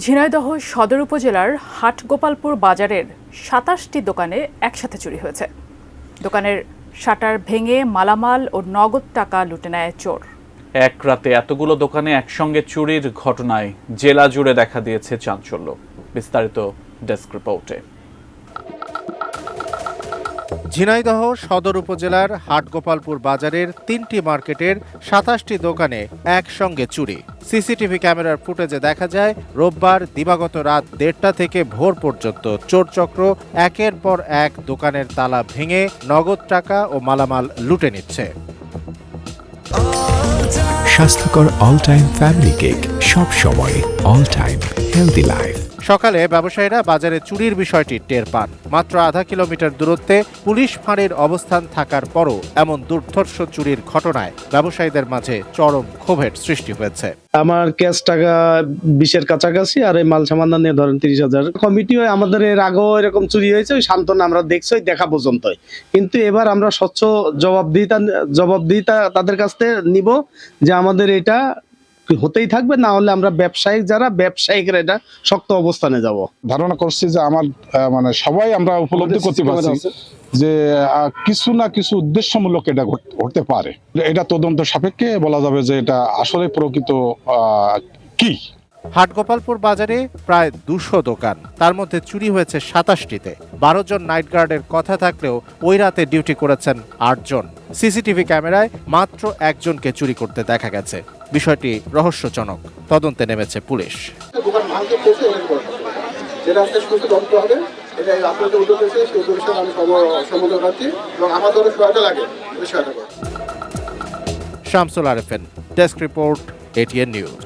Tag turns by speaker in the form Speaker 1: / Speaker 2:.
Speaker 1: ঝিনাইদহ সদর উপজেলার হাটগোপালপুর বাজারের ২৭টি দোকানে একসাথে চুরি হয়েছে। দোকানের শাটার ভেঙে মালামাল ও নগদ টাকা লুটে নেয় চোর।
Speaker 2: এক রাতে এতগুলো দোকানে একসঙ্গে চুরির ঘটনায় জেলা জুড়ে দেখা দিয়েছে চাঞ্চল্য। বিস্তারিত ডেস্ক রিপোর্টে।
Speaker 3: ঝিনাইদহ সদর উপজেলার হাটগোপালপুর বাজারের ৩টি মার্কেটের ২৭টি দোকানে একসঙ্গে চুরি। সিসিটিভি ক্যামেরার ফুটেজে দেখা যায় রোববার দিবাগত রাত ১:৩০ থেকে ভোর পর্যন্ত চোরচক্র একের পর এক দোকানের তালা ভেঙে নগদ টাকা ও মালামাল লুটে নিচ্ছে।
Speaker 4: স্বাস্থ্যকর অল টাইম ফ্যামিলি কেক, সব সময় অল টাইম হেলদি লাইফ।
Speaker 3: সকালে ব্যবসায়ীরা বাজারে চুরির বিষয়টি টের পান। মাত্র আধা কিলোমিটার দূরত্বে পুলিশ ফাঁড়ির অবস্থান থাকার পরও এমন দুর্ধর্ষ চুরির ঘটনায় ব্যবসায়ীদের মাঝে চরম ক্ষোভের সৃষ্টি হয়েছে।
Speaker 5: আমার ক্যাশ টাকা ২০-এর কাছাকাছি, আর এই মাল সামান নিয়ে ধরেন ৩০,০০০। কমিটি হয় আমাদের এর আগেও এরকম চুরি হয়েছে, ওই সান্ত্বনা আমরা দেখছি ওই দেখা পর্যন্তই। কিন্তু এবার আমরা স্বচ্ছ জবাবদিহিতা তাদের কাছ থেকে নিব যে আমাদের এটা হতেই থাকবে, না হলে আমরা ব্যবসায়িকরা এটা শক্ত অবস্থানে যাব।
Speaker 6: ধারণা করছি যে আমার সবাই আমরা উপলব্ধি করতে পারছি যে কিছু না কিছু উদ্দেশ্যমূলক এটা হতে পারে। এটা তদন্ত সাপেক্ষে বলা যাবে যে এটা আসলে প্রকৃত কি।
Speaker 3: হাটগোপালপুর বাজারে প্রায় ২০০ দোকান, তার মধ্যে চুরি হয়েছে ২৭টিতে। ১২ জন নাইট গার্ডের কথা থাকলেও ওই রাতে ডিউটি করেছেন ৮ জন। সিসিটিভি ক্যামেরায় মাত্র একজনকে চুরি করতে দেখা গেছে। বিষয়টি রহস্যজনক। তদন্তে নেমেছে police. Shamsul Arefin, desk report, ATN news.